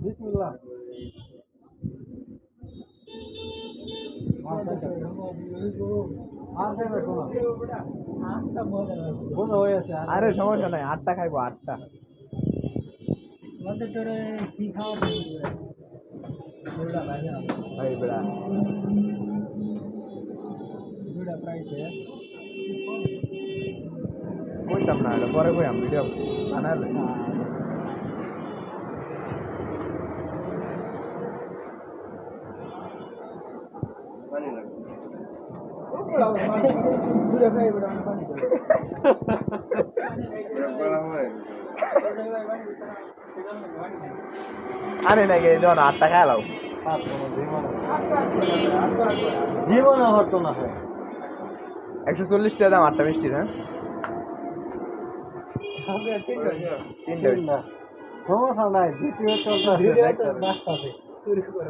বিসমিল্লাহ আরে সমস্যা নাই 8টা খাইবো 8টা কি খাওয়া কইতাম না পরে কইম ভিডিও বানালে আরে নাকি ধর 8টা খাইলাম জীবন হতো না 140 টাকা দাম 8টা মিষ্টি হ্যাঁ সমস্যা নাই দ্বিতীয় চলতে শুরু করে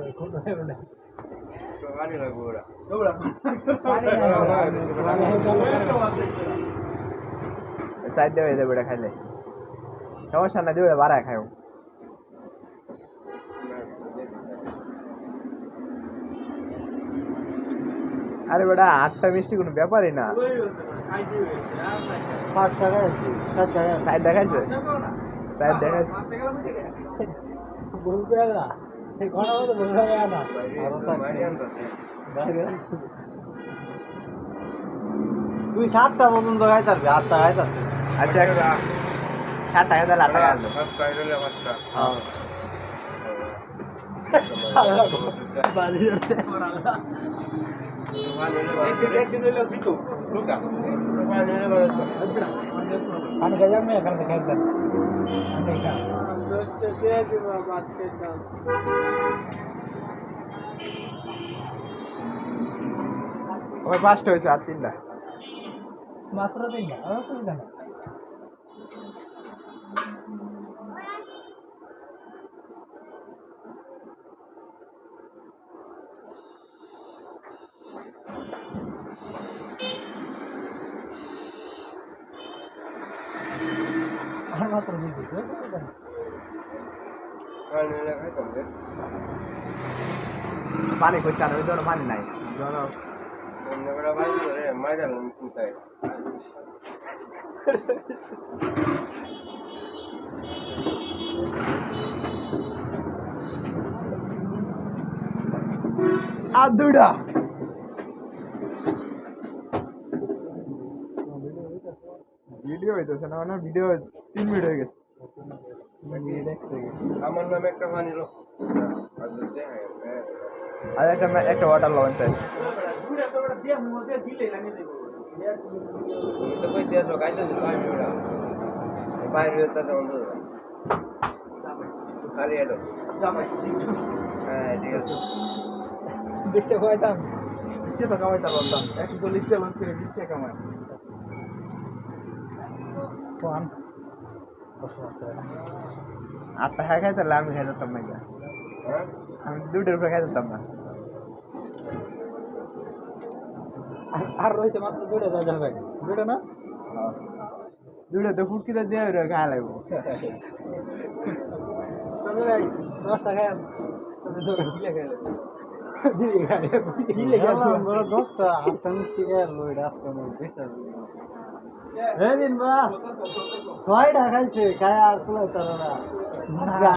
সাইড দেবে দেবে এটা খাইলে সমস্যা না দেবে বাড়ায় খাও আরে বেটা 8টা মিষ্টি কোনো ব্যাপারই না 5 টাকা আছে 7 টাকা সাইড দেখাইছে সাইড দেখাইছে বলবে না এই ঘোড়া মতো বলবে না তুই 7টা পর্যন্ত খাইতে পারবি 8টা খাইতে পারবি আচ্ছা 7 টাকা দিলে 8 টাকা আসবে 5 টাকা দিলে 5 টাকা হ্যাঁ বাড়ি যেতে পড়ালা पानी गया मैं कर दे खेलता दोस्त से भी बात करता ওই ফাস্ট হয়েছে আর 3টা মাত্র 3টা আর অসুবিধা না আর মাত্র 2 পানি কই চান ওই ধরো পানি নাই ধরো অন্যরা বাইরে রে মাইরা লন চিন্তায় আদুড়া ভিডিও হইতেছে না মানে ভিডিও 3 মিনিট হয়ে গেছে আমার নামে একটা পানি লো আর একটা ওয়াটার লবণ চাই তো কই দিয়ে তো গাইতে দিই পানি ওরা বাইরে যেতে যেমন তো খালি এটো হ্যাঁ ঠিক আছে 20 টাকা কইতাম 20 টাকা কামাইতে পারতাম 140 চ্যালেঞ্জ করে 20 টাকা কামাই কোন 8 টাকা খাইতে আমি খাইতাম না হ্যাঁ আমি 2 টাকা খাইতাম না আর রইতে মাত্র 2টা যা যাবে 2টা না হ্যাঁ 2টা তো ফুটকিটা দিয়ে রে খাই লাগবো তবে ভাই 10 টাকা তবে ধরে গিলে খাই দিই খাই গিলে গেলাম বড় 10টা 8টা মিষ্টি খাই লইডা আসতো না বেশা হে দিন বা 6 টাকা খাইছে খায় আর কুলা তারা